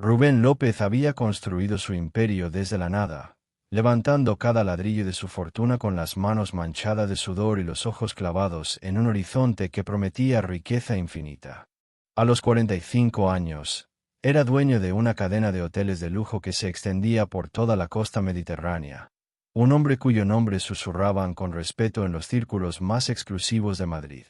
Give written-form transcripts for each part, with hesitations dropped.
Rubén López había construido su imperio desde la nada, levantando cada ladrillo de su fortuna con las manos manchadas de sudor y los ojos clavados en un horizonte que prometía riqueza infinita. A los 45 años, era dueño de una cadena de hoteles de lujo que se extendía por toda la costa mediterránea, un hombre cuyo nombre susurraban con respeto en los círculos más exclusivos de Madrid.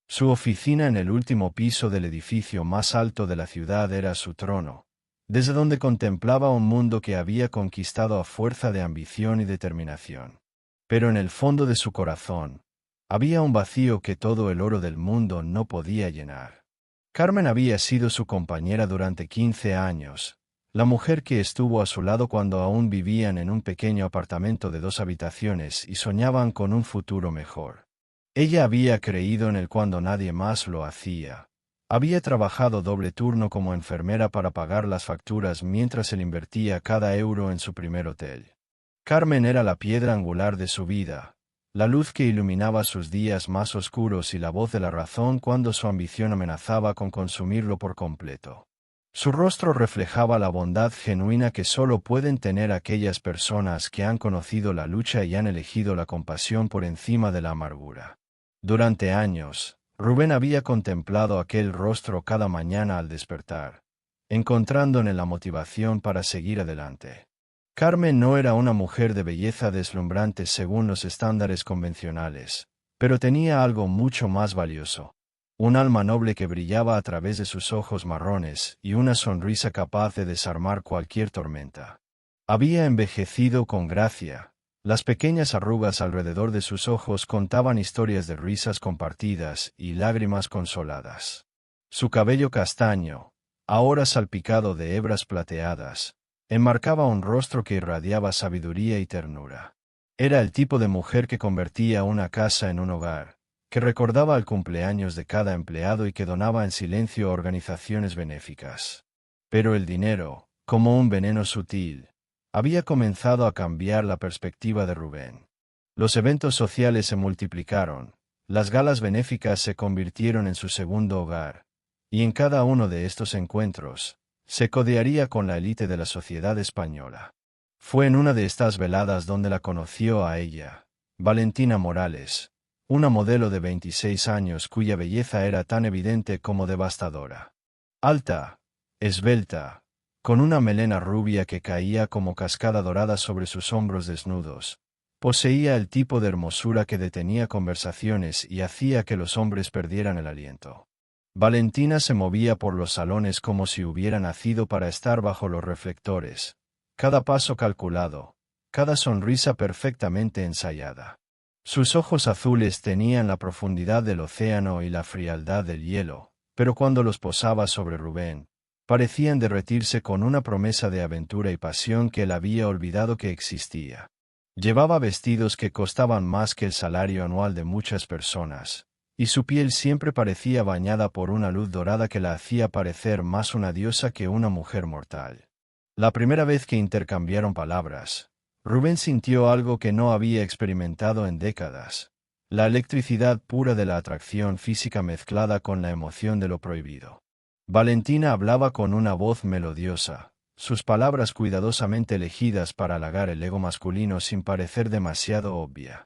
Su oficina en el último piso del edificio más alto de la ciudad era su trono, desde donde contemplaba un mundo que había conquistado a fuerza de ambición y determinación. Pero en el fondo de su corazón, había un vacío que todo el oro del mundo no podía llenar. Carmen había sido su compañera durante 15 años, la mujer que estuvo a su lado cuando aún vivían en un pequeño apartamento de 2 habitaciones y soñaban con un futuro mejor. Ella había creído en él cuando nadie más lo hacía. Había trabajado doble turno como enfermera para pagar las facturas mientras él invertía cada euro en su primer hotel. Carmen era la piedra angular de su vida, la luz que iluminaba sus días más oscuros y la voz de la razón cuando su ambición amenazaba con consumirlo por completo. Su rostro reflejaba la bondad genuina que solo pueden tener aquellas personas que han conocido la lucha y han elegido la compasión por encima de la amargura. Durante años, Rubén había contemplado aquel rostro cada mañana al despertar, encontrando en él la motivación para seguir adelante. Carmen no era una mujer de belleza deslumbrante según los estándares convencionales, pero tenía algo mucho más valioso: un alma noble que brillaba a través de sus ojos marrones y una sonrisa capaz de desarmar cualquier tormenta. Había envejecido con gracia. Las pequeñas arrugas alrededor de sus ojos contaban historias de risas compartidas y lágrimas consoladas. Su cabello castaño, ahora salpicado de hebras plateadas, enmarcaba un rostro que irradiaba sabiduría y ternura. Era el tipo de mujer que convertía una casa en un hogar, que recordaba el cumpleaños de cada empleado y que donaba en silencio a organizaciones benéficas. Pero el dinero, como un veneno sutil, había comenzado a cambiar la perspectiva de Rubén. Los eventos sociales se multiplicaron, las galas benéficas se convirtieron en su segundo hogar, y en cada uno de estos encuentros, se codearía con la élite de la sociedad española. Fue en una de estas veladas donde la conoció a ella, Valentina Morales, una modelo de 26 años cuya belleza era tan evidente como devastadora. Alta, esbelta, con una melena rubia que caía como cascada dorada sobre sus hombros desnudos, poseía el tipo de hermosura que detenía conversaciones y hacía que los hombres perdieran el aliento. Valentina se movía por los salones como si hubiera nacido para estar bajo los reflectores, cada paso calculado, cada sonrisa perfectamente ensayada. Sus ojos azules tenían la profundidad del océano y la frialdad del hielo, pero cuando los posaba sobre Rubén, parecían derretirse con una promesa de aventura y pasión que él había olvidado que existía. Llevaba vestidos que costaban más que el salario anual de muchas personas, y su piel siempre parecía bañada por una luz dorada que la hacía parecer más una diosa que una mujer mortal. La primera vez que intercambiaron palabras, Rubén sintió algo que no había experimentado en décadas: la electricidad pura de la atracción física mezclada con la emoción de lo prohibido. Valentina hablaba con una voz melodiosa, sus palabras cuidadosamente elegidas para halagar el ego masculino sin parecer demasiado obvia.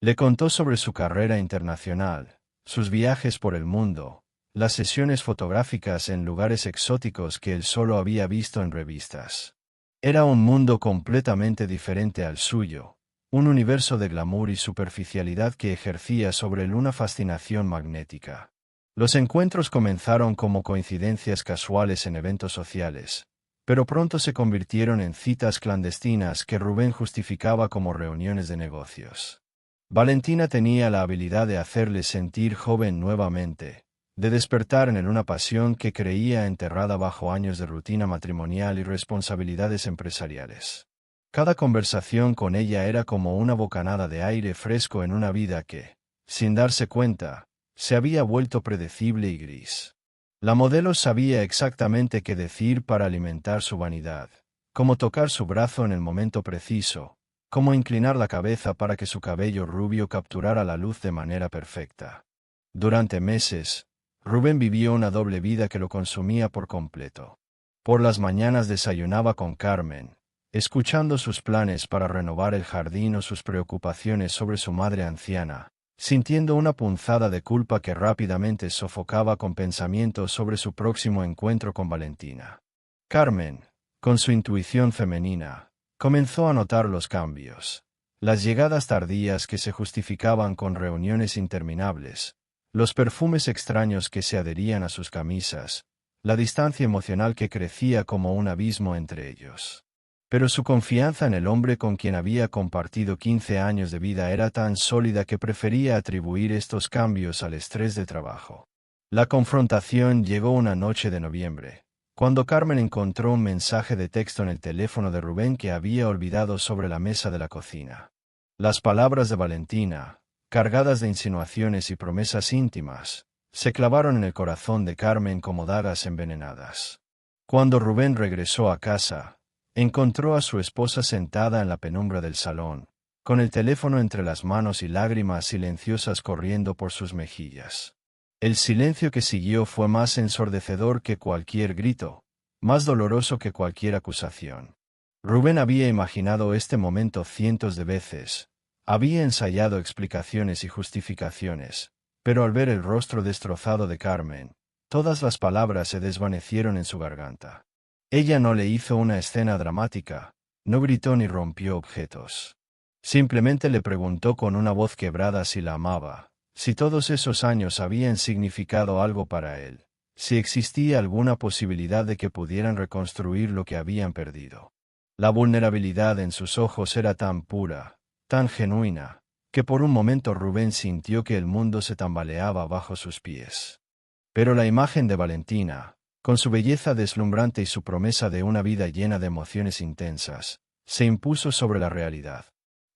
Le contó sobre su carrera internacional, sus viajes por el mundo, las sesiones fotográficas en lugares exóticos que él solo había visto en revistas. Era un mundo completamente diferente al suyo, un universo de glamour y superficialidad que ejercía sobre él una fascinación magnética. Los encuentros comenzaron como coincidencias casuales en eventos sociales, pero pronto se convirtieron en citas clandestinas que Rubén justificaba como reuniones de negocios. Valentina tenía la habilidad de hacerle sentir joven nuevamente, de despertar en él una pasión que creía enterrada bajo años de rutina matrimonial y responsabilidades empresariales. Cada conversación con ella era como una bocanada de aire fresco en una vida que, sin darse cuenta, se había vuelto predecible y gris. La modelo sabía exactamente qué decir para alimentar su vanidad, cómo tocar su brazo en el momento preciso, cómo inclinar la cabeza para que su cabello rubio capturara la luz de manera perfecta. Durante meses, Rubén vivió una doble vida que lo consumía por completo. Por las mañanas desayunaba con Carmen, escuchando sus planes para renovar el jardín o sus preocupaciones sobre su madre anciana, sintiendo una punzada de culpa que rápidamente sofocaba con pensamientos sobre su próximo encuentro con Valentina. Carmen, con su intuición femenina, comenzó a notar los cambios, las llegadas tardías que se justificaban con reuniones interminables, los perfumes extraños que se adherían a sus camisas, la distancia emocional que crecía como un abismo entre ellos. Pero su confianza en el hombre con quien había compartido 15 años de vida era tan sólida que prefería atribuir estos cambios al estrés de trabajo. La confrontación llegó una noche de noviembre, cuando Carmen encontró un mensaje de texto en el teléfono de Rubén que había olvidado sobre la mesa de la cocina. Las palabras de Valentina, cargadas de insinuaciones y promesas íntimas, se clavaron en el corazón de Carmen como dagas envenenadas. Cuando Rubén regresó a casa, encontró a su esposa sentada en la penumbra del salón, con el teléfono entre las manos y lágrimas silenciosas corriendo por sus mejillas. El silencio que siguió fue más ensordecedor que cualquier grito, más doloroso que cualquier acusación. Rubén había imaginado este momento cientos de veces, había ensayado explicaciones y justificaciones, pero al ver el rostro destrozado de Carmen, todas las palabras se desvanecieron en su garganta. Ella no le hizo una escena dramática, no gritó ni rompió objetos. Simplemente le preguntó con una voz quebrada si la amaba, si todos esos años habían significado algo para él, si existía alguna posibilidad de que pudieran reconstruir lo que habían perdido. La vulnerabilidad en sus ojos era tan pura, tan genuina, que por un momento Rubén sintió que el mundo se tambaleaba bajo sus pies. Pero la imagen de Valentina, con su belleza deslumbrante y su promesa de una vida llena de emociones intensas, se impuso sobre la realidad.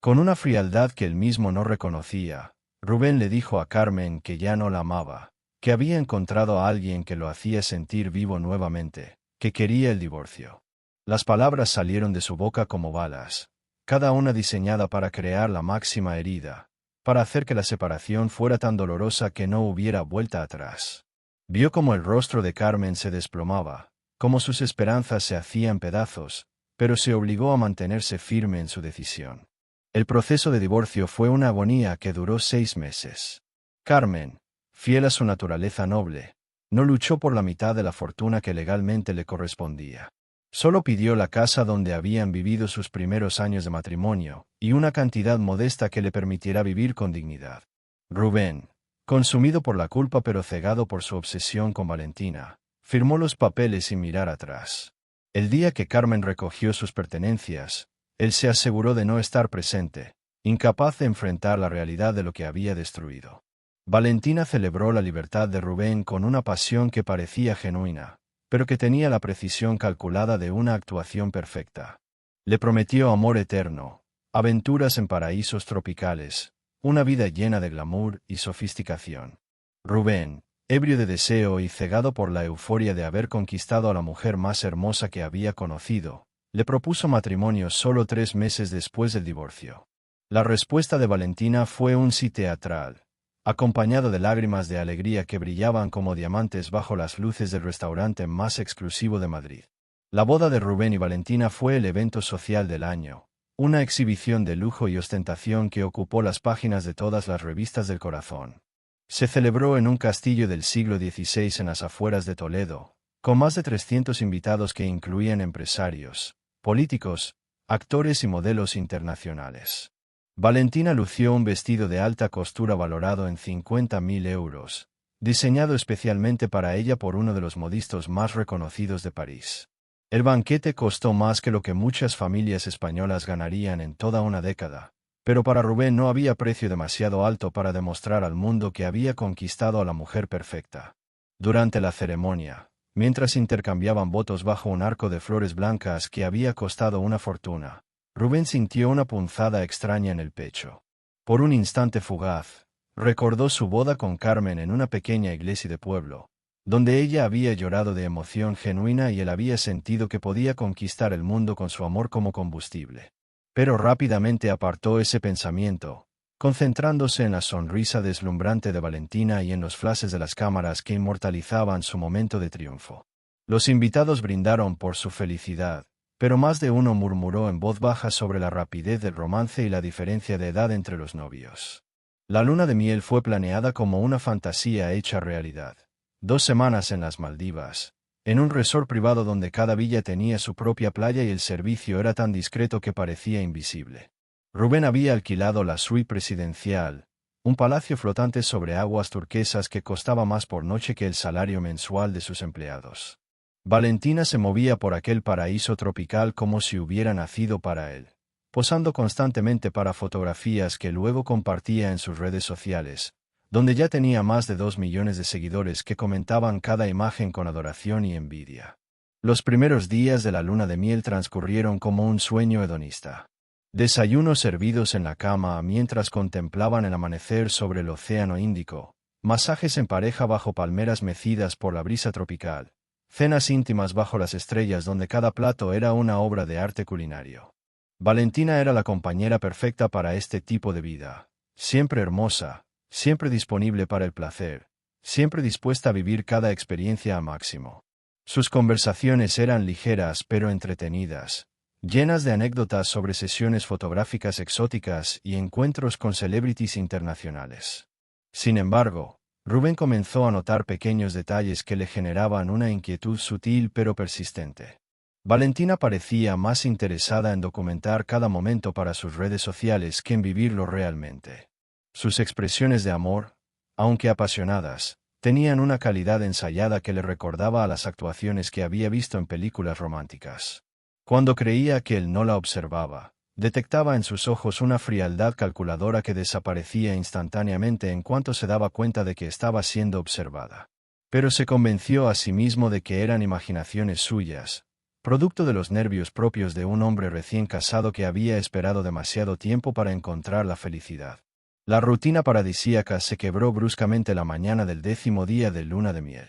Con una frialdad que él mismo no reconocía, Rubén le dijo a Carmen que ya no la amaba, que había encontrado a alguien que lo hacía sentir vivo nuevamente, que quería el divorcio. Las palabras salieron de su boca como balas, cada una diseñada para crear la máxima herida, para hacer que la separación fuera tan dolorosa que no hubiera vuelta atrás. Vio cómo el rostro de Carmen se desplomaba, cómo sus esperanzas se hacían pedazos, pero se obligó a mantenerse firme en su decisión. El proceso de divorcio fue una agonía que duró 6 meses. Carmen, fiel a su naturaleza noble, no luchó por la mitad de la fortuna que legalmente le correspondía. Solo pidió la casa donde habían vivido sus primeros años de matrimonio, y una cantidad modesta que le permitiera vivir con dignidad. Rubén, consumido por la culpa pero cegado por su obsesión con Valentina, firmó los papeles sin mirar atrás. El día que Carmen recogió sus pertenencias, él se aseguró de no estar presente, incapaz de enfrentar la realidad de lo que había destruido. Valentina celebró la libertad de Rubén con una pasión que parecía genuina, pero que tenía la precisión calculada de una actuación perfecta. Le prometió amor eterno, aventuras en paraísos tropicales, una vida llena de glamour y sofisticación. Rubén, ebrio de deseo y cegado por la euforia de haber conquistado a la mujer más hermosa que había conocido, le propuso matrimonio solo 3 meses después del divorcio. La respuesta de Valentina fue un sí teatral, acompañado de lágrimas de alegría que brillaban como diamantes bajo las luces del restaurante más exclusivo de Madrid. La boda de Rubén y Valentina fue el evento social del año, una exhibición de lujo y ostentación que ocupó las páginas de todas las revistas del corazón. Se celebró en un castillo del siglo XVI en las afueras de Toledo, con más de 300 invitados que incluían empresarios, políticos, actores y modelos internacionales. Valentina lució un vestido de alta costura valorado en 50.000 euros, diseñado especialmente para ella por uno de los modistos más reconocidos de París. El banquete costó más que lo que muchas familias españolas ganarían en toda una década, pero para Rubén no había precio demasiado alto para demostrar al mundo que había conquistado a la mujer perfecta. Durante la ceremonia, mientras intercambiaban votos bajo un arco de flores blancas que había costado una fortuna, Rubén sintió una punzada extraña en el pecho. Por un instante fugaz, recordó su boda con Carmen en una pequeña iglesia de pueblo, donde ella había llorado de emoción genuina y él había sentido que podía conquistar el mundo con su amor como combustible. Pero rápidamente apartó ese pensamiento, concentrándose en la sonrisa deslumbrante de Valentina y en los flashes de las cámaras que inmortalizaban su momento de triunfo. Los invitados brindaron por su felicidad, pero más de uno murmuró en voz baja sobre la rapidez del romance y la diferencia de edad entre los novios. La luna de miel fue planeada como una fantasía hecha realidad. 2 semanas en las Maldivas, en un resort privado donde cada villa tenía su propia playa y el servicio era tan discreto que parecía invisible. Rubén había alquilado la suite presidencial, un palacio flotante sobre aguas turquesas que costaba más por noche que el salario mensual de sus empleados. Valentina se movía por aquel paraíso tropical como si hubiera nacido para él, posando constantemente para fotografías que luego compartía en sus redes sociales, donde ya tenía más de 2 millones de seguidores que comentaban cada imagen con adoración y envidia. Los primeros días de la luna de miel transcurrieron como un sueño hedonista. Desayunos servidos en la cama mientras contemplaban el amanecer sobre el océano Índico, masajes en pareja bajo palmeras mecidas por la brisa tropical, cenas íntimas bajo las estrellas donde cada plato era una obra de arte culinario. Valentina era la compañera perfecta para este tipo de vida, siempre hermosa, siempre disponible para el placer, siempre dispuesta a vivir cada experiencia al máximo. Sus conversaciones eran ligeras pero entretenidas, llenas de anécdotas sobre sesiones fotográficas exóticas y encuentros con celebrities internacionales. Sin embargo, Rubén comenzó a notar pequeños detalles que le generaban una inquietud sutil pero persistente. Valentina parecía más interesada en documentar cada momento para sus redes sociales que en vivirlo realmente. Sus expresiones de amor, aunque apasionadas, tenían una calidad ensayada que le recordaba a las actuaciones que había visto en películas románticas. Cuando creía que él no la observaba, detectaba en sus ojos una frialdad calculadora que desaparecía instantáneamente en cuanto se daba cuenta de que estaba siendo observada. Pero se convenció a sí mismo de que eran imaginaciones suyas, producto de los nervios propios de un hombre recién casado que había esperado demasiado tiempo para encontrar la felicidad. La rutina paradisíaca se quebró bruscamente la mañana del 10º día de luna de miel.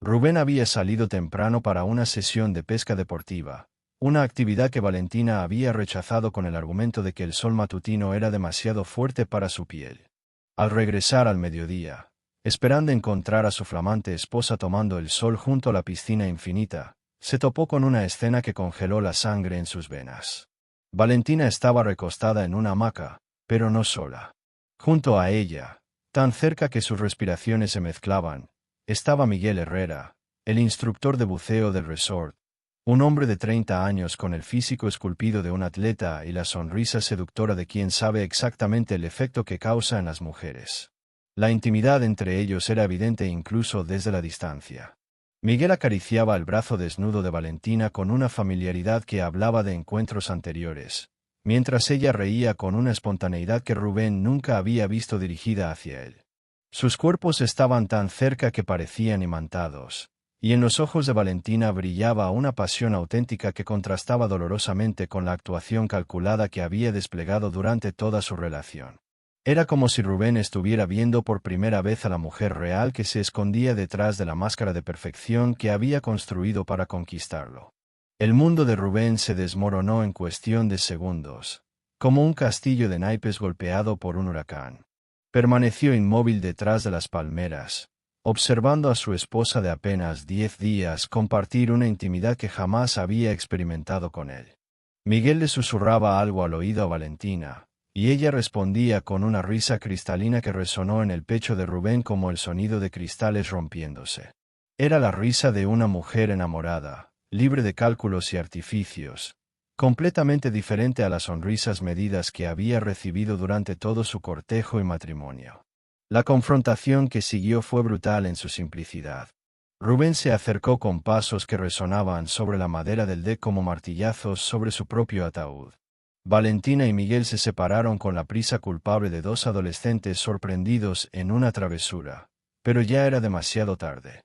Rubén había salido temprano para una sesión de pesca deportiva, una actividad que Valentina había rechazado con el argumento de que el sol matutino era demasiado fuerte para su piel. Al regresar al mediodía, esperando encontrar a su flamante esposa tomando el sol junto a la piscina infinita, se topó con una escena que congeló la sangre en sus venas. Valentina estaba recostada en una hamaca, pero no sola. Junto a ella, tan cerca que sus respiraciones se mezclaban, estaba Miguel Herrera, el instructor de buceo del resort, un hombre de 30 años con el físico esculpido de un atleta y la sonrisa seductora de quien sabe exactamente el efecto que causa en las mujeres. La intimidad entre ellos era evidente incluso desde la distancia. Miguel acariciaba el brazo desnudo de Valentina con una familiaridad que hablaba de encuentros anteriores, mientras ella reía con una espontaneidad que Rubén nunca había visto dirigida hacia él. Sus cuerpos estaban tan cerca que parecían imantados, y en los ojos de Valentina brillaba una pasión auténtica que contrastaba dolorosamente con la actuación calculada que había desplegado durante toda su relación. Era como si Rubén estuviera viendo por primera vez a la mujer real que se escondía detrás de la máscara de perfección que había construido para conquistarlo. El mundo de Rubén se desmoronó en cuestión de segundos, como un castillo de naipes golpeado por un huracán. Permaneció inmóvil detrás de las palmeras, observando a su esposa de apenas 10 días compartir una intimidad que jamás había experimentado con él. Miguel le susurraba algo al oído a Valentina, y ella respondía con una risa cristalina que resonó en el pecho de Rubén como el sonido de cristales rompiéndose. Era la risa de una mujer enamorada, libre de cálculos y artificios, completamente diferente a las sonrisas medidas que había recibido durante todo su cortejo y matrimonio. La confrontación que siguió fue brutal en su simplicidad. Rubén se acercó con pasos que resonaban sobre la madera del deck como martillazos sobre su propio ataúd. Valentina y Miguel se separaron con la prisa culpable de dos adolescentes sorprendidos en una travesura, pero ya era demasiado tarde.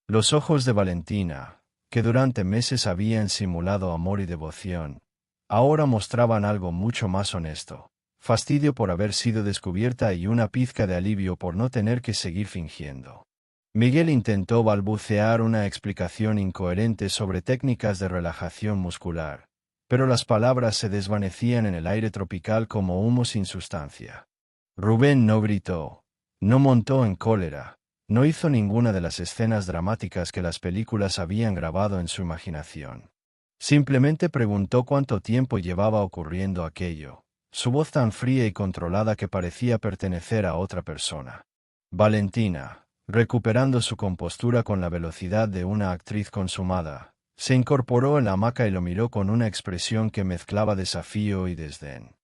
Los ojos de Valentina, que durante meses habían simulado amor y devoción, ahora mostraban algo mucho más honesto. Fastidio por haber sido descubierta y una pizca de alivio por no tener que seguir fingiendo. Miguel intentó balbucear una explicación incoherente sobre técnicas de relajación muscular, pero las palabras se desvanecían en el aire tropical como humo sin sustancia. Rubén no gritó, no montó en cólera, No hizo ninguna de las escenas dramáticas que las películas habían grabado en su imaginación. Simplemente preguntó cuánto tiempo llevaba ocurriendo aquello, su voz tan fría y controlada que parecía pertenecer a otra persona. Valentina, recuperando su compostura con la velocidad de una actriz consumada, se incorporó en la hamaca y lo miró con una expresión que mezclaba desafío y desdén.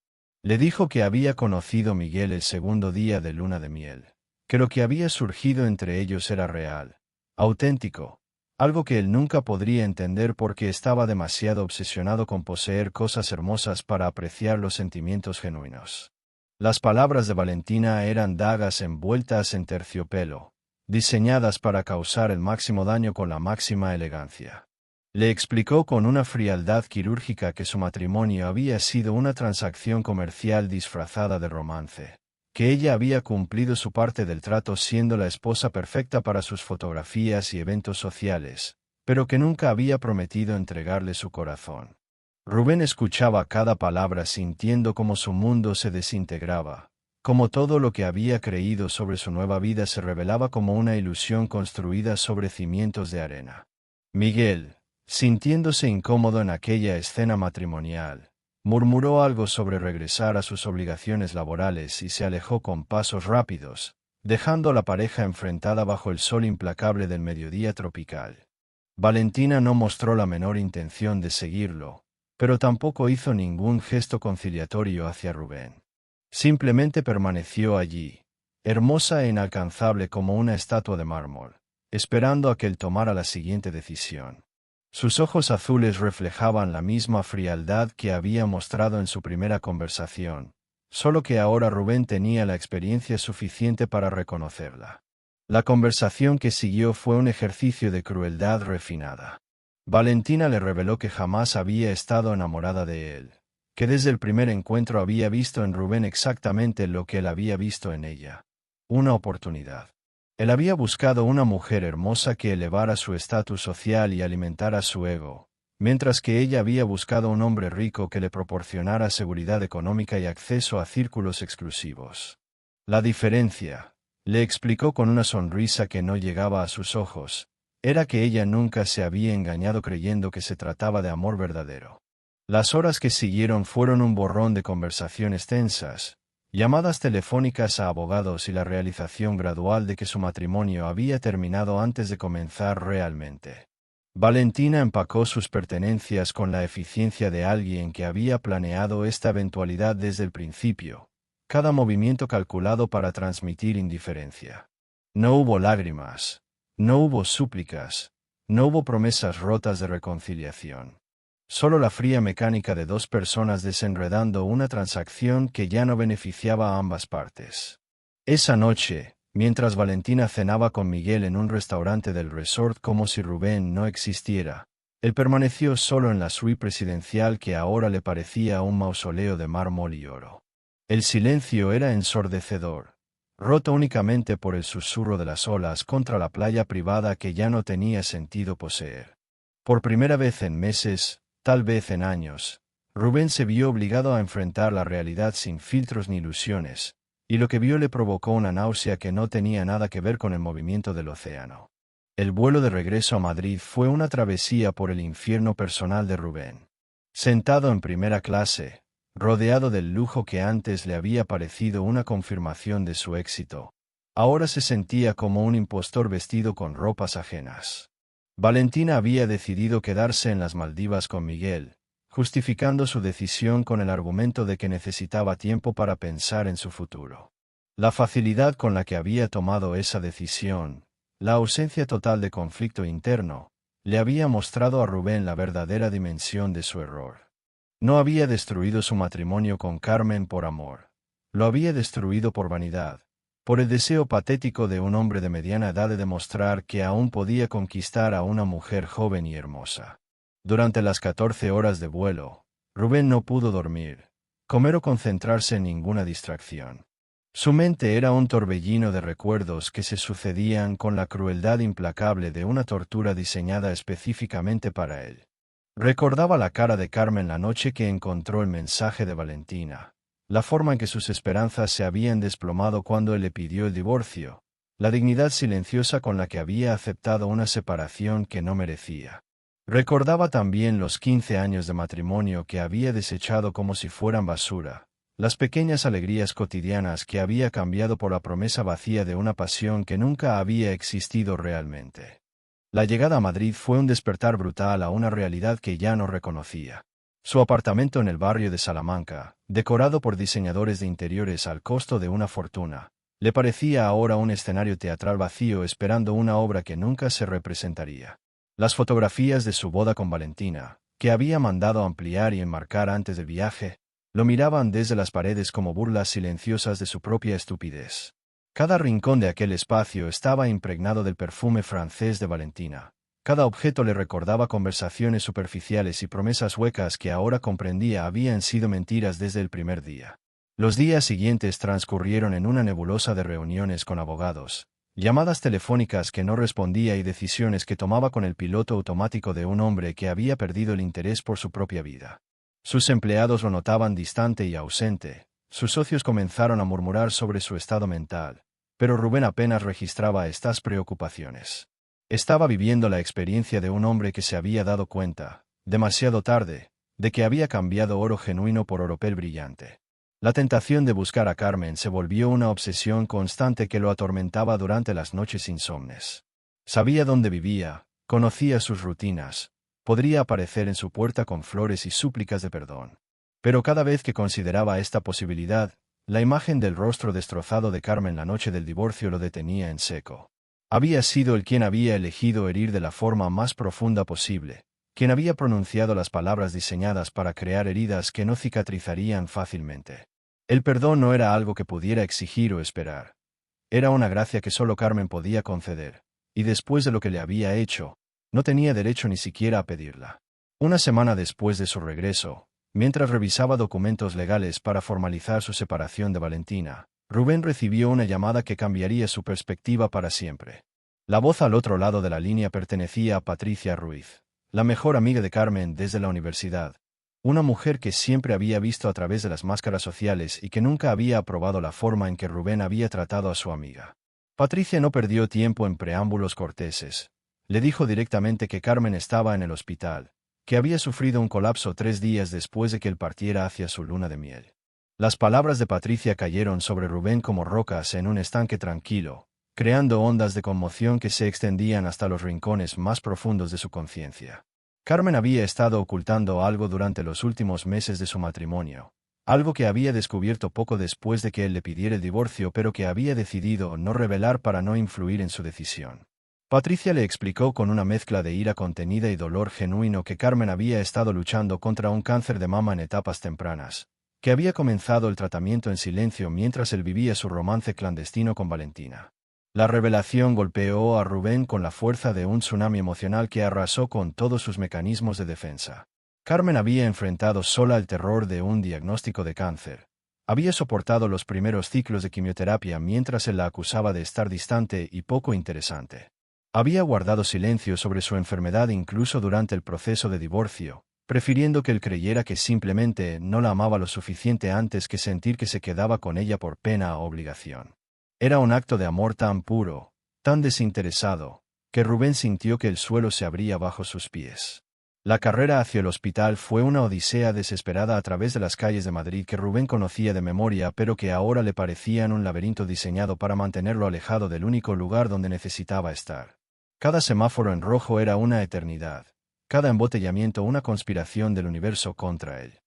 Le dijo que había conocido a Miguel el segundo día de luna de miel, que lo que había surgido entre ellos era real, auténtico, algo que él nunca podría entender porque estaba demasiado obsesionado con poseer cosas hermosas para apreciar los sentimientos genuinos. Las palabras de Valentina eran dagas envueltas en terciopelo, diseñadas para causar el máximo daño con la máxima elegancia. Le explicó con una frialdad quirúrgica que su matrimonio había sido una transacción comercial disfrazada de romance, que ella había cumplido su parte del trato siendo la esposa perfecta para sus fotografías y eventos sociales, pero que nunca había prometido entregarle su corazón. Rubén escuchaba cada palabra sintiendo cómo su mundo se desintegraba, como todo lo que había creído sobre su nueva vida se revelaba como una ilusión construida sobre cimientos de arena. Miguel, sintiéndose incómodo en aquella escena matrimonial, murmuró algo sobre regresar a sus obligaciones laborales y se alejó con pasos rápidos, dejando a la pareja enfrentada bajo el sol implacable del mediodía tropical. Valentina no mostró la menor intención de seguirlo, pero tampoco hizo ningún gesto conciliatorio hacia Rubén. Simplemente permaneció allí, hermosa e inalcanzable como una estatua de mármol, esperando a que él tomara la siguiente decisión. Sus ojos azules reflejaban la misma frialdad que había mostrado en su primera conversación, solo que ahora Rubén tenía la experiencia suficiente para reconocerla. La conversación que siguió fue un ejercicio de crueldad refinada. Valentina le reveló que jamás había estado enamorada de él, que desde el primer encuentro había visto en Rubén exactamente lo que él había visto en ella: una oportunidad. Él había buscado una mujer hermosa que elevara su estatus social y alimentara su ego, mientras que ella había buscado un hombre rico que le proporcionara seguridad económica y acceso a círculos exclusivos. La diferencia, le explicó con una sonrisa que no llegaba a sus ojos, era que ella nunca se había engañado creyendo que se trataba de amor verdadero. Las horas que siguieron fueron un borrón de conversaciones tensas, llamadas telefónicas a abogados y la realización gradual de que su matrimonio había terminado antes de comenzar realmente. Valentina empacó sus pertenencias con la eficiencia de alguien que había planeado esta eventualidad desde el principio, cada movimiento calculado para transmitir indiferencia. No hubo lágrimas, no hubo súplicas, no hubo promesas rotas de reconciliación. Solo la fría mecánica de dos personas desenredando una transacción que ya no beneficiaba a ambas partes. Esa noche, mientras Valentina cenaba con Miguel en un restaurante del resort como si Rubén no existiera, él permaneció solo en la suite presidencial que ahora le parecía un mausoleo de mármol y oro. El silencio era ensordecedor, roto únicamente por el susurro de las olas contra la playa privada que ya no tenía sentido poseer. Por primera vez en meses, tal vez en años, Rubén se vio obligado a enfrentar la realidad sin filtros ni ilusiones, y lo que vio le provocó una náusea que no tenía nada que ver con el movimiento del océano. El vuelo de regreso a Madrid fue una travesía por el infierno personal de Rubén. Sentado en primera clase, rodeado del lujo que antes le había parecido una confirmación de su éxito, ahora se sentía como un impostor vestido con ropas ajenas. Valentina había decidido quedarse en las Maldivas con Miguel, justificando su decisión con el argumento de que necesitaba tiempo para pensar en su futuro. La facilidad con la que había tomado esa decisión, la ausencia total de conflicto interno, le había mostrado a Rubén la verdadera dimensión de su error. No había destruido su matrimonio con Carmen por amor. Lo había destruido por vanidad, por el deseo patético de un hombre de mediana edad de demostrar que aún podía conquistar a una mujer joven y hermosa. Durante las 14 horas de vuelo, Rubén no pudo dormir, comer o concentrarse en ninguna distracción. Su mente era un torbellino de recuerdos que se sucedían con la crueldad implacable de una tortura diseñada específicamente para él. Recordaba la cara de Carmen la noche que encontró el mensaje de Valentina, la forma en que sus esperanzas se habían desplomado cuando él le pidió el divorcio, la dignidad silenciosa con la que había aceptado una separación que no merecía. Recordaba también los 15 años de matrimonio que había desechado como si fueran basura, las pequeñas alegrías cotidianas que había cambiado por la promesa vacía de una pasión que nunca había existido realmente. La llegada a Madrid fue un despertar brutal a una realidad que ya no reconocía. Su apartamento en el barrio de Salamanca, decorado por diseñadores de interiores al costo de una fortuna, le parecía ahora un escenario teatral vacío esperando una obra que nunca se representaría. Las fotografías de su boda con Valentina, que había mandado ampliar y enmarcar antes del viaje, lo miraban desde las paredes como burlas silenciosas de su propia estupidez. Cada rincón de aquel espacio estaba impregnado del perfume francés de Valentina. Cada objeto le recordaba conversaciones superficiales y promesas huecas que ahora comprendía habían sido mentiras desde el primer día. Los días siguientes transcurrieron en una nebulosa de reuniones con abogados, llamadas telefónicas que no respondía y decisiones que tomaba con el piloto automático de un hombre que había perdido el interés por su propia vida. Sus empleados lo notaban distante y ausente, sus socios comenzaron a murmurar sobre su estado mental, pero Rubén apenas registraba estas preocupaciones. Estaba viviendo la experiencia de un hombre que se había dado cuenta, demasiado tarde, de que había cambiado oro genuino por oropel brillante. La tentación de buscar a Carmen se volvió una obsesión constante que lo atormentaba durante las noches insomnes. Sabía dónde vivía, conocía sus rutinas, podría aparecer en su puerta con flores y súplicas de perdón. Pero cada vez que consideraba esta posibilidad, la imagen del rostro destrozado de Carmen la noche del divorcio lo detenía en seco. Había sido él quien había elegido herir de la forma más profunda posible, quien había pronunciado las palabras diseñadas para crear heridas que no cicatrizarían fácilmente. El perdón no era algo que pudiera exigir o esperar. Era una gracia que solo Carmen podía conceder, y después de lo que le había hecho, no tenía derecho ni siquiera a pedirla. Una semana después de su regreso, mientras revisaba documentos legales para formalizar su separación de Valentina, Rubén recibió una llamada que cambiaría su perspectiva para siempre. La voz al otro lado de la línea pertenecía a Patricia Ruiz, la mejor amiga de Carmen desde la universidad, una mujer que siempre había visto a través de las máscaras sociales y que nunca había aprobado la forma en que Rubén había tratado a su amiga. Patricia no perdió tiempo en preámbulos corteses. Le dijo directamente que Carmen estaba en el hospital, que había sufrido un colapso 3 días después de que él partiera hacia su luna de miel. Las palabras de Patricia cayeron sobre Rubén como rocas en un estanque tranquilo, creando ondas de conmoción que se extendían hasta los rincones más profundos de su conciencia. Carmen había estado ocultando algo durante los últimos meses de su matrimonio, algo que había descubierto poco después de que él le pidiera el divorcio, pero que había decidido no revelar para no influir en su decisión. Patricia le explicó con una mezcla de ira contenida y dolor genuino que Carmen había estado luchando contra un cáncer de mama en etapas tempranas, que había comenzado el tratamiento en silencio mientras él vivía su romance clandestino con Valentina. La revelación golpeó a Rubén con la fuerza de un tsunami emocional que arrasó con todos sus mecanismos de defensa. Carmen había enfrentado sola el terror de un diagnóstico de cáncer. Había soportado los primeros ciclos de quimioterapia mientras él la acusaba de estar distante y poco interesante. Había guardado silencio sobre su enfermedad incluso durante el proceso de divorcio, prefiriendo que él creyera que simplemente no la amaba lo suficiente antes que sentir que se quedaba con ella por pena o obligación. Era un acto de amor tan puro, tan desinteresado, que Rubén sintió que el suelo se abría bajo sus pies. La carrera hacia el hospital fue una odisea desesperada a través de las calles de Madrid que Rubén conocía de memoria, pero que ahora le parecían un laberinto diseñado para mantenerlo alejado del único lugar donde necesitaba estar. Cada semáforo en rojo era una eternidad, cada embotellamiento una conspiración del universo contra él.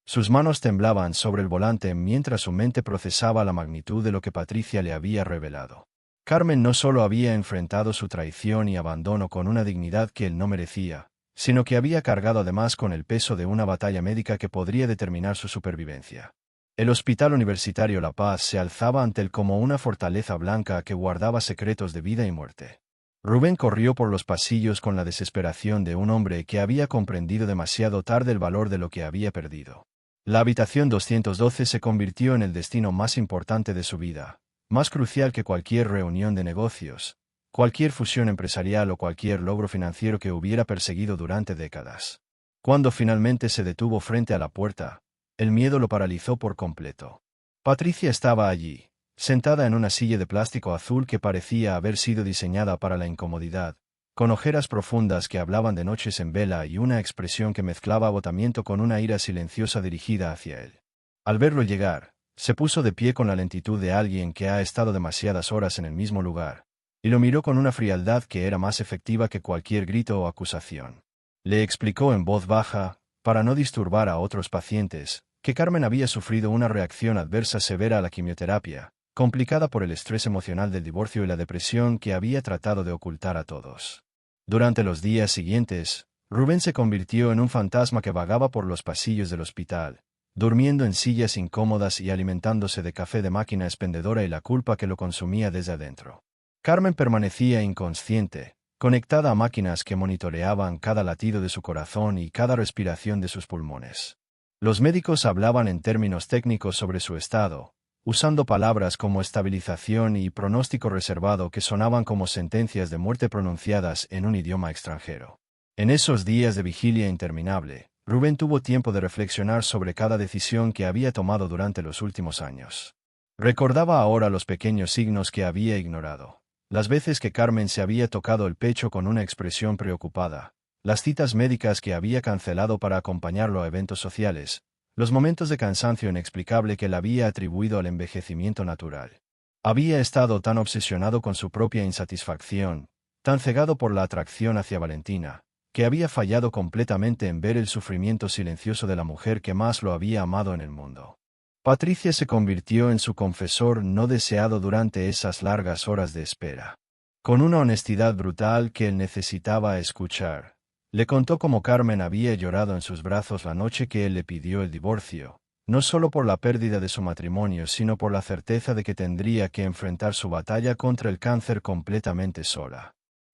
Sus manos temblaban sobre el volante mientras su mente procesaba la magnitud de lo que Patricia le había revelado. Carmen no solo había enfrentado su traición y abandono con una dignidad que él no merecía, sino que había cargado además con el peso de una batalla médica que podría determinar su supervivencia. El Hospital Universitario La Paz se alzaba ante él como una fortaleza blanca que guardaba secretos de vida y muerte. Rubén corrió por los pasillos con la desesperación de un hombre que había comprendido demasiado tarde el valor de lo que había perdido. La habitación 212 se convirtió en el destino más importante de su vida, más crucial que cualquier reunión de negocios, cualquier fusión empresarial o cualquier logro financiero que hubiera perseguido durante décadas. Cuando finalmente se detuvo frente a la puerta, el miedo lo paralizó por completo. Patricia estaba allí, sentada en una silla de plástico azul que parecía haber sido diseñada para la incomodidad, con ojeras profundas que hablaban de noches en vela y una expresión que mezclaba agotamiento con una ira silenciosa dirigida hacia él. Al verlo llegar, se puso de pie con la lentitud de alguien que ha estado demasiadas horas en el mismo lugar, y lo miró con una frialdad que era más efectiva que cualquier grito o acusación. Le explicó en voz baja, para no disturbar a otros pacientes, que Carmen había sufrido una reacción adversa severa a la quimioterapia, complicada por el estrés emocional del divorcio y la depresión que había tratado de ocultar a todos. Durante los días siguientes, Rubén se convirtió en un fantasma que vagaba por los pasillos del hospital, durmiendo en sillas incómodas y alimentándose de café de máquina expendedora y la culpa que lo consumía desde adentro. Carmen permanecía inconsciente, conectada a máquinas que monitoreaban cada latido de su corazón y cada respiración de sus pulmones. Los médicos hablaban en términos técnicos sobre su estado, usando palabras como estabilización y pronóstico reservado que sonaban como sentencias de muerte pronunciadas en un idioma extranjero. En esos días de vigilia interminable, Rubén tuvo tiempo de reflexionar sobre cada decisión que había tomado durante los últimos años. Recordaba ahora los pequeños signos que había ignorado, las veces que Carmen se había tocado el pecho con una expresión preocupada, las citas médicas que había cancelado para acompañarlo a eventos sociales, los momentos de cansancio inexplicable que le había atribuido al envejecimiento natural. Había estado tan obsesionado con su propia insatisfacción, tan cegado por la atracción hacia Valentina, que había fallado completamente en ver el sufrimiento silencioso de la mujer que más lo había amado en el mundo. Patricia se convirtió en su confesor no deseado durante esas largas horas de espera. Con una honestidad brutal que él necesitaba escuchar, le contó cómo Carmen había llorado en sus brazos la noche que él le pidió el divorcio, no solo por la pérdida de su matrimonio, sino por la certeza de que tendría que enfrentar su batalla contra el cáncer completamente sola.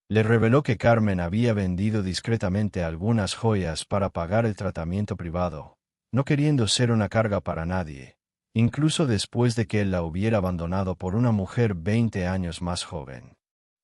Le reveló que Carmen había vendido discretamente algunas joyas para pagar el tratamiento privado, no queriendo ser una carga para nadie, incluso después de que él la hubiera abandonado por una mujer 20 años más joven.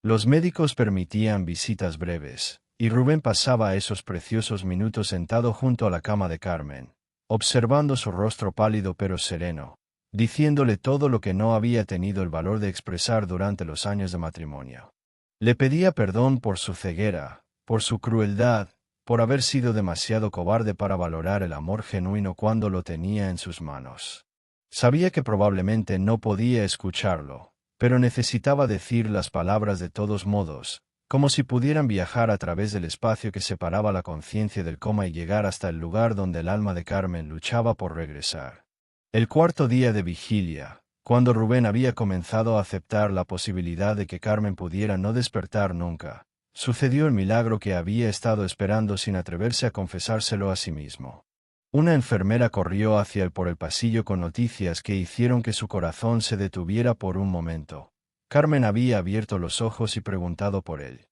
Los médicos permitían visitas breves, y Rubén pasaba esos preciosos minutos sentado junto a la cama de Carmen, observando su rostro pálido pero sereno, diciéndole todo lo que no había tenido el valor de expresar durante los años de matrimonio. Le pedía perdón por su ceguera, por su crueldad, por haber sido demasiado cobarde para valorar el amor genuino cuando lo tenía en sus manos. Sabía que probablemente no podía escucharlo, pero necesitaba decir las palabras de todos modos, como si pudieran viajar a través del espacio que separaba la conciencia del coma y llegar hasta el lugar donde el alma de Carmen luchaba por regresar. El cuarto día de vigilia, cuando Rubén había comenzado a aceptar la posibilidad de que Carmen pudiera no despertar nunca, sucedió el milagro que había estado esperando sin atreverse a confesárselo a sí mismo. Una enfermera corrió hacia él por el pasillo con noticias que hicieron que su corazón se detuviera por un momento. Carmen había abierto los ojos y preguntado por él.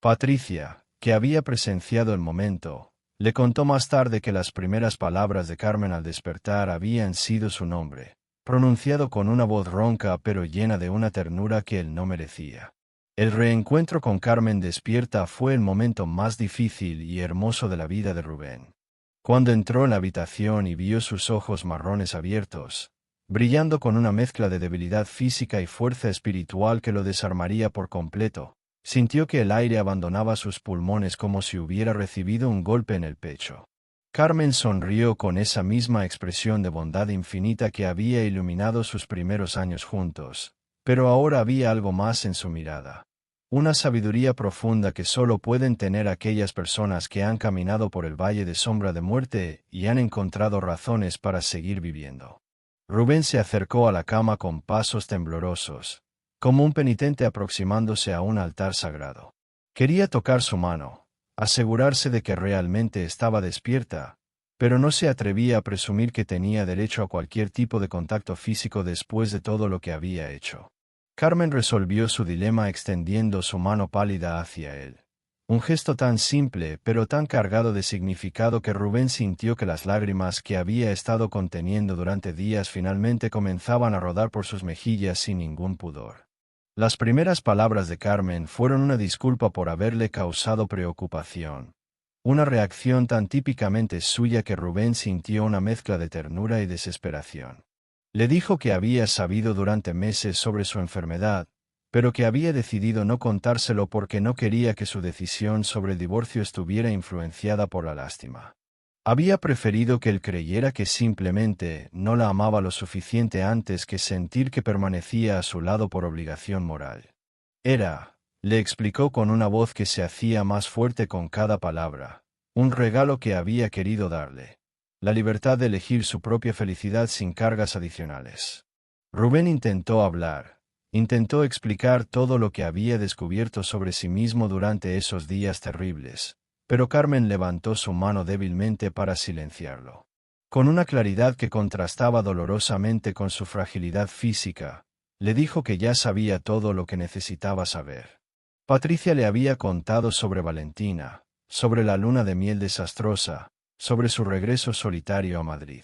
Patricia, que había presenciado el momento, le contó más tarde que las primeras palabras de Carmen al despertar habían sido su nombre, pronunciado con una voz ronca pero llena de una ternura que él no merecía. El reencuentro con Carmen despierta fue el momento más difícil y hermoso de la vida de Rubén. Cuando entró en la habitación y vio sus ojos marrones abiertos, brillando con una mezcla de debilidad física y fuerza espiritual que lo desarmaría por completo, sintió que el aire abandonaba sus pulmones como si hubiera recibido un golpe en el pecho. Carmen sonrió con esa misma expresión de bondad infinita que había iluminado sus primeros años juntos, pero ahora había algo más en su mirada. Una sabiduría profunda que solo pueden tener aquellas personas que han caminado por el valle de sombra de muerte y han encontrado razones para seguir viviendo. Rubén se acercó a la cama con pasos temblorosos, como un penitente aproximándose a un altar sagrado. Quería tocar su mano, asegurarse de que realmente estaba despierta, pero no se atrevía a presumir que tenía derecho a cualquier tipo de contacto físico después de todo lo que había hecho. Carmen resolvió su dilema extendiendo su mano pálida hacia él. Un gesto tan simple pero tan cargado de significado que Rubén sintió que las lágrimas que había estado conteniendo durante días finalmente comenzaban a rodar por sus mejillas sin ningún pudor. Las primeras palabras de Carmen fueron una disculpa por haberle causado preocupación. Una reacción tan típicamente suya que Rubén sintió una mezcla de ternura y desesperación. Le dijo que había sabido durante meses sobre su enfermedad, pero que había decidido no contárselo porque no quería que su decisión sobre el divorcio estuviera influenciada por la lástima. Había preferido que él creyera que simplemente no la amaba lo suficiente antes que sentir que permanecía a su lado por obligación moral. Le explicó con una voz que se hacía más fuerte con cada palabra, un regalo que había querido darle: la libertad de elegir su propia felicidad sin cargas adicionales. Rubén intentó hablar, intentó explicar todo lo que había descubierto sobre sí mismo durante esos días terribles, pero Carmen levantó su mano débilmente para silenciarlo. Con una claridad que contrastaba dolorosamente con su fragilidad física, le dijo que ya sabía todo lo que necesitaba saber. Patricia le había contado sobre Valentina, sobre la luna de miel desastrosa, sobre su regreso solitario a Madrid.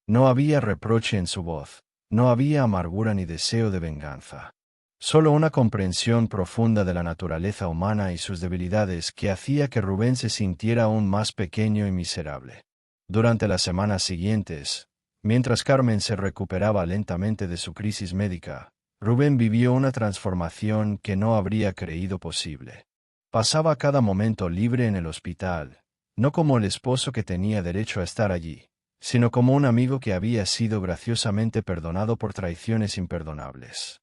No había reproche en su voz, no había amargura ni deseo de venganza. Solo una comprensión profunda de la naturaleza humana y sus debilidades que hacía que Rubén se sintiera aún más pequeño y miserable. Durante las semanas siguientes, mientras Carmen se recuperaba lentamente de su crisis médica, Rubén vivió una transformación que no habría creído posible. Pasaba cada momento libre en el hospital, no como el esposo que tenía derecho a estar allí, sino como un amigo que había sido graciosamente perdonado por traiciones imperdonables.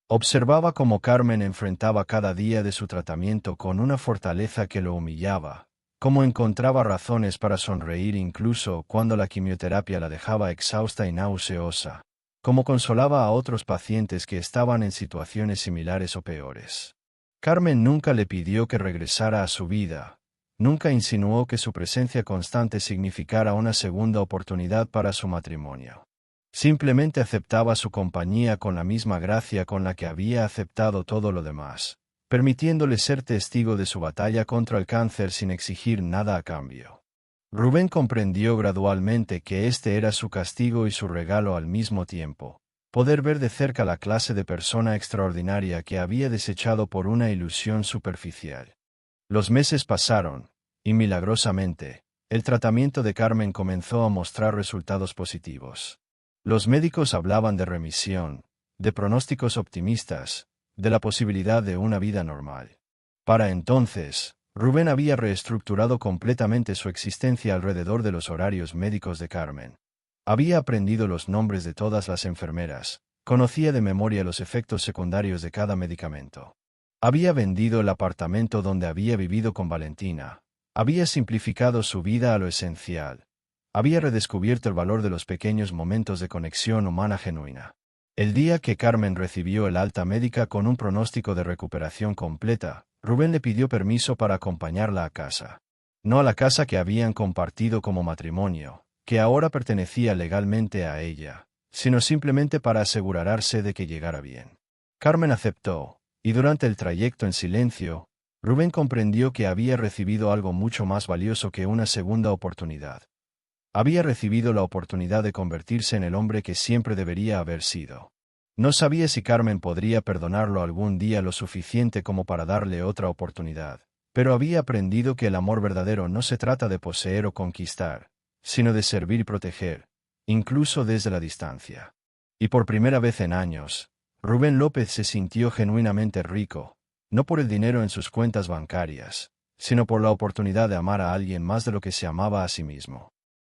Observaba cómo Carmen enfrentaba cada día de su tratamiento con una fortaleza que lo humillaba, cómo encontraba razones para sonreír incluso cuando la quimioterapia la dejaba exhausta y nauseosa, cómo consolaba a otros pacientes que estaban en situaciones similares o peores. Carmen nunca le pidió que regresara a su vida, nunca insinuó que su presencia constante significara una segunda oportunidad para su matrimonio. Simplemente aceptaba su compañía con la misma gracia con la que había aceptado todo lo demás, permitiéndole ser testigo de su batalla contra el cáncer sin exigir nada a cambio. Rubén comprendió gradualmente que este era su castigo y su regalo al mismo tiempo: poder ver de cerca la clase de persona extraordinaria que había desechado por una ilusión superficial. Los meses pasaron, y milagrosamente, el tratamiento de Carmen comenzó a mostrar resultados positivos. Los médicos hablaban de remisión, de pronósticos optimistas, de la posibilidad de una vida normal. Para entonces, Rubén había reestructurado completamente su existencia alrededor de los horarios médicos de Carmen. Había aprendido los nombres de todas las enfermeras, conocía de memoria los efectos secundarios de cada medicamento. Había vendido el apartamento donde había vivido con Valentina, había simplificado su vida a lo esencial, había redescubierto el valor de los pequeños momentos de conexión humana genuina. El día que Carmen recibió el alta médica con un pronóstico de recuperación completa, Rubén le pidió permiso para acompañarla a casa. No a la casa que habían compartido como matrimonio, que ahora pertenecía legalmente a ella, sino simplemente para asegurarse de que llegara bien. Carmen aceptó, y durante el trayecto en silencio, Rubén comprendió que había recibido algo mucho más valioso que una segunda oportunidad. Había recibido la oportunidad de convertirse en el hombre que siempre debería haber sido. No sabía si Carmen podría perdonarlo algún día lo suficiente como para darle otra oportunidad, pero había aprendido que el amor verdadero no se trata de poseer o conquistar, sino de servir y proteger, incluso desde la distancia. Y por primera vez en años, Rubén López se sintió genuinamente rico, no por el dinero en sus cuentas bancarias, sino por la oportunidad de amar a alguien más de lo que se amaba a sí mismo.